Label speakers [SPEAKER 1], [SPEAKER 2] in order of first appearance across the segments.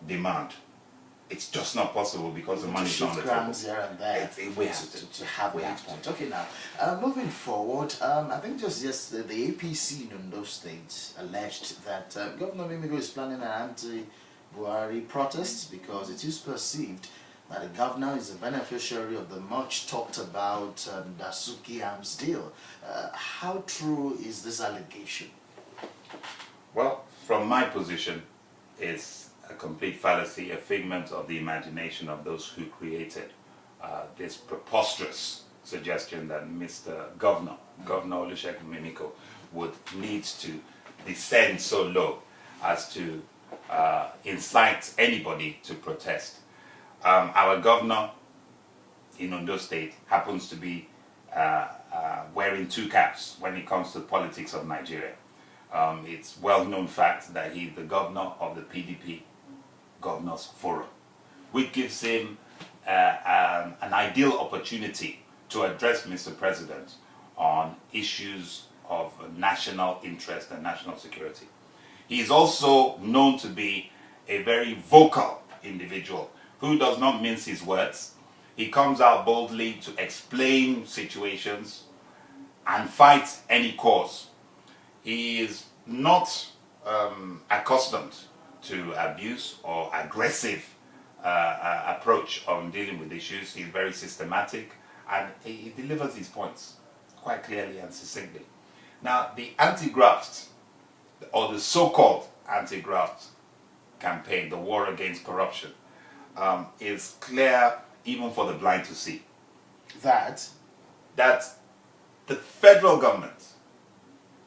[SPEAKER 1] demand. It's just not possible because the money is not on the table.
[SPEAKER 2] Here and there
[SPEAKER 1] We have
[SPEAKER 2] to have that point. Okay, now moving forward, I think just yesterday the APC in Ondo State alleged that Governor Mimigo is planning an anti-Buhari protest because it is perceived that the governor is a beneficiary of the much talked about Dasuki Arms deal. How true is this allegation?
[SPEAKER 1] Well, from my position, it's a complete fallacy, a figment of the imagination of those who created this preposterous suggestion that Mr. Governor Olusegun Mimiko, would need to descend so low as to incite anybody to protest. Our governor in Ondo State happens to be wearing two caps when it comes to politics of Nigeria. It's well-known fact that he's the governor of the PDP Governors Forum, which gives him an ideal opportunity to address Mr. President on issues of national interest and national security. He is also known to be a very vocal individual who does not mince his words. He comes out boldly to explain situations and fight any cause. He is not accustomed to abuse or aggressive approach on dealing with issues. He's very systematic and he delivers his points quite clearly and succinctly. Now, the anti-graft, or the so-called anti-graft campaign, the war against corruption, is clear even for the blind to see. That the federal government,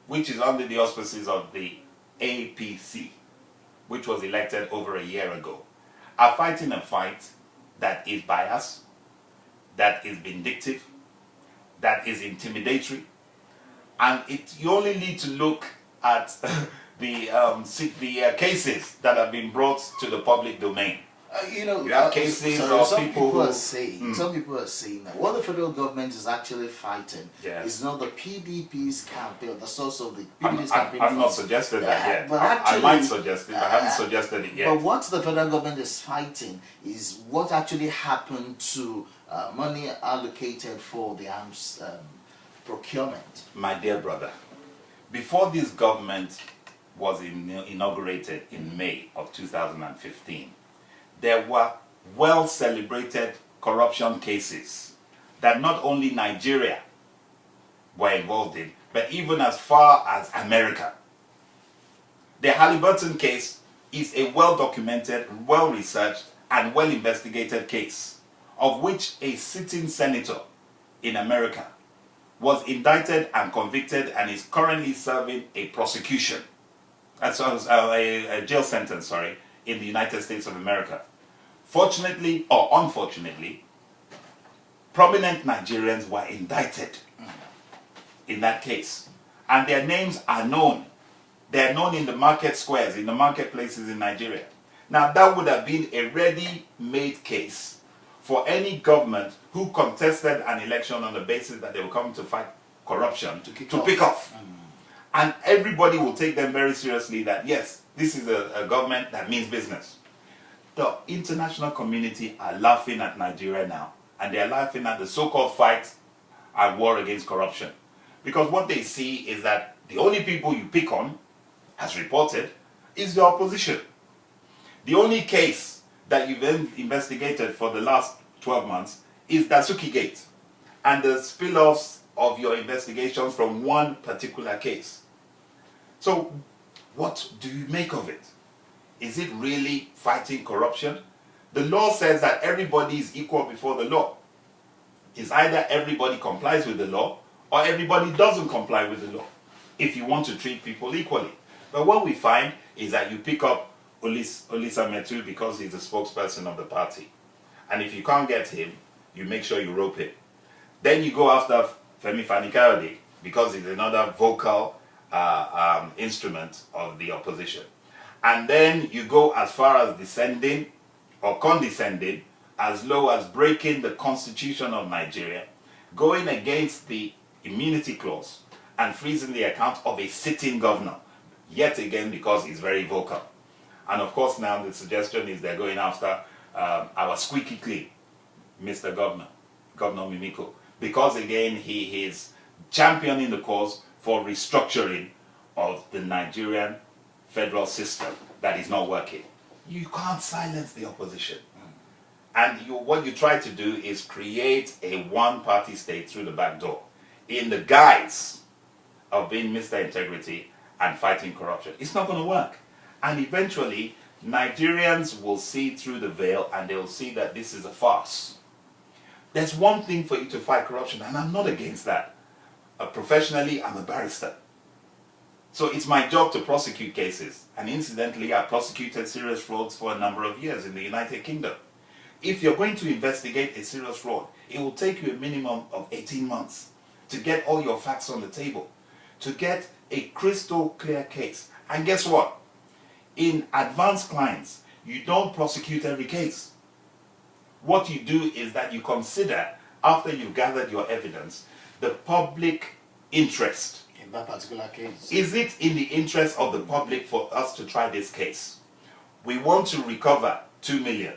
[SPEAKER 1] which is under the auspices of the APC, which was elected over a year ago, are fighting a fight that is biased, that is vindictive, that is intimidatory, and you only need to look at the cases that have been brought to the public domain. You have cases of
[SPEAKER 2] some
[SPEAKER 1] people
[SPEAKER 2] are saying, some people are saying that what the federal government is actually fighting is not the PDP's campaign, the source of the PDP's campaign.
[SPEAKER 1] I've not suggested that yet.
[SPEAKER 2] But actually,
[SPEAKER 1] I might suggest it, but I haven't suggested it yet.
[SPEAKER 2] But what the federal government is fighting is what actually happened to money allocated for the arms procurement.
[SPEAKER 1] My dear brother, before this government was inaugurated in May of 2015, there were well-celebrated corruption cases that not only Nigeria were involved in, but even as far as America. The Halliburton case is a well-documented, well-researched, and well-investigated case, of which a sitting senator in America was indicted and convicted and is currently serving a prosecution, a jail sentence, sorry, in the United States of America. Fortunately or unfortunately, prominent Nigerians were indicted in that case, and their names are known. They are known in the market squares, in the marketplaces in Nigeria. Now, that would have been a ready-made case for any government who contested an election on the basis that they were coming to fight corruption to pick off. And everybody will take them very seriously that, yes, this is a government that means business. The international community are laughing at Nigeria now, and they are laughing at the so-called fight and war against corruption. Because what they see is that the only people you pick on, as reported, is the opposition. The only case that you've investigated for the last 12 months is Dasuki Gate, and the spill-offs of your investigations from one particular case. So, what do you make of it? Is it really fighting corruption? The law says that everybody is equal before the law. It's either everybody complies with the law or everybody doesn't comply with the law, if you want to treat people equally. But what we find is that you pick up Olisa Metu because he's the spokesperson of the party. And if you can't get him, you make sure you rope him. Then you go after Femi Fani-Kayode because he's another vocal instrument of the opposition. And then you go as far as descending or condescending, as low as breaking the Constitution of Nigeria, going against the immunity clause and freezing the account of a sitting governor, yet again because he's very vocal. And of course now the suggestion is they're going after our squeaky clean, Mr. Governor Mimiko, because again he is championing the cause for restructuring of the Nigerian federal system that is not working. You can't silence the opposition. And what you try to do is create a one-party state through the back door in the guise of being Mr. Integrity and fighting corruption. It's not going to work. And eventually, Nigerians will see through the veil and they will see that this is a farce. There's one thing for you to fight corruption, and I'm not against that. Professionally, I'm a barrister. So it's my job to prosecute cases. And incidentally, I prosecuted serious frauds for a number of years in the United Kingdom. If you're going to investigate a serious fraud, it will take you a minimum of 18 months to get all your facts on the table, to get a crystal clear case. And guess what? In advanced clients, you don't prosecute every case. What you do is that you consider, after you've gathered your evidence, the public interest.
[SPEAKER 2] In that particular case.
[SPEAKER 1] Is it in the interest of the public for us to try this case? We want to recover 2 million,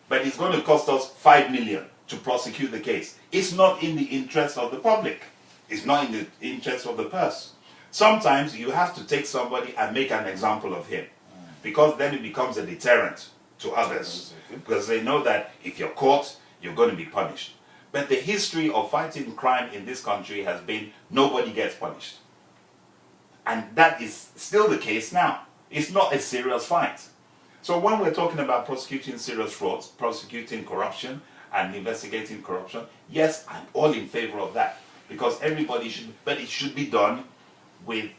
[SPEAKER 1] but it's going to cost us 5 million to prosecute the case. It's not in the interest of the public. It's not in the interest of the purse. Sometimes you have to take somebody and make an example of him, because then it becomes a deterrent to others, because they know that if you're caught, you're going to be punished. But the history of fighting crime in this country has been nobody gets punished. And that is still the case now. It's not a serious fight. So when we're talking about prosecuting serious frauds, prosecuting corruption and investigating corruption, yes, I'm all in favor of that. Because everybody should, but it should be done with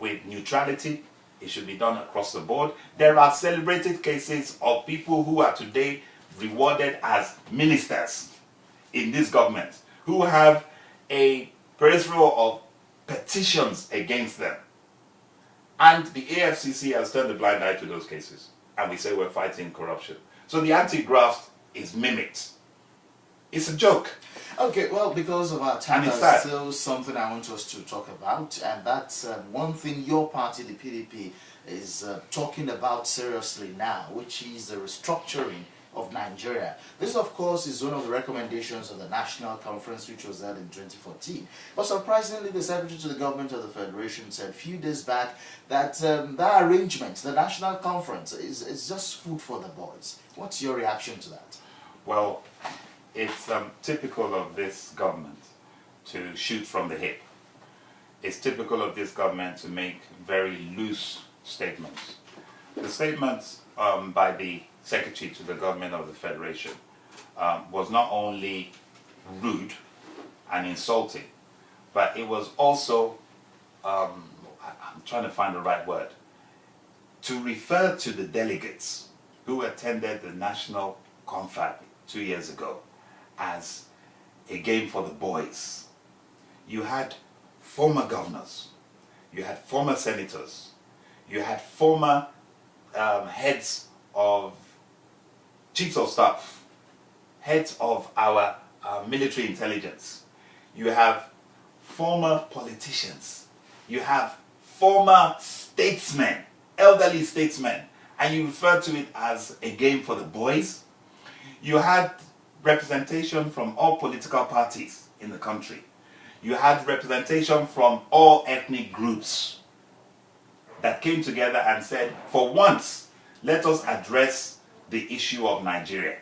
[SPEAKER 1] neutrality. It should be done across the board. There are celebrated cases of people who are today rewarded as ministers in this government, who have a peripheral of petitions against them. And the AFCC has turned a blind eye to those cases. And we say we're fighting corruption. So the anti-graft is mimicked. It's a joke.
[SPEAKER 2] Okay, well, because of our time, there's still something I want us to talk about, and that's one thing your party, the PDP, is talking about seriously now, which is the restructuring of Nigeria. This, of course, is one of the recommendations of the National Conference, which was held in 2014. But surprisingly, the Secretary to the Government of the Federation said a few days back that that arrangement, the National Conference, is just food for the boys. What's your reaction to that?
[SPEAKER 1] Well, it's typical of this government to shoot from the hip. It's typical of this government to make very loose statements. The statements by the Secretary to the Government of the Federation was not only rude and insulting, but it was also, I'm trying to find the right word, to refer to the delegates who attended the National Confab 2 years ago as a game for the boys. You had former governors, you had former senators, you had former heads of chiefs of staff, heads of our military intelligence, you have former politicians, you have former statesmen, elderly statesmen, and you refer to it as a game for the boys. You had representation from all political parties in the country. You had representation from all ethnic groups that came together and said, for once, let us address the issue of Nigeria.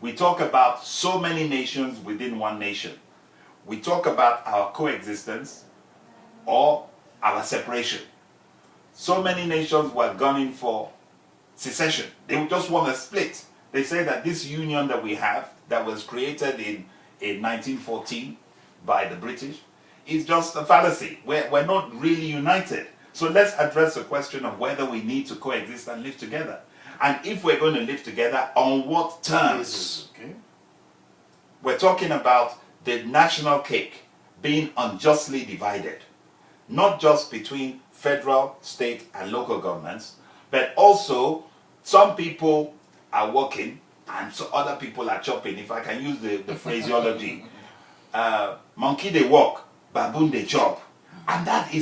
[SPEAKER 1] We talk about so many nations within one nation. We talk about our coexistence or our separation. So many nations were gunning for secession. They would just want to split. They say that this union that we have, that was created in 1914 by the British, is just a fallacy. We're not really united. So let's address the question of whether we need to coexist and live together. And if we're going to live together, on what terms?
[SPEAKER 2] Okay.
[SPEAKER 1] We're talking about the national cake being unjustly divided, not just between federal, state, and local governments, but also some people are working and so other people are chopping, if I can use the phraseology. Monkey they walk, baboon they chop. And that is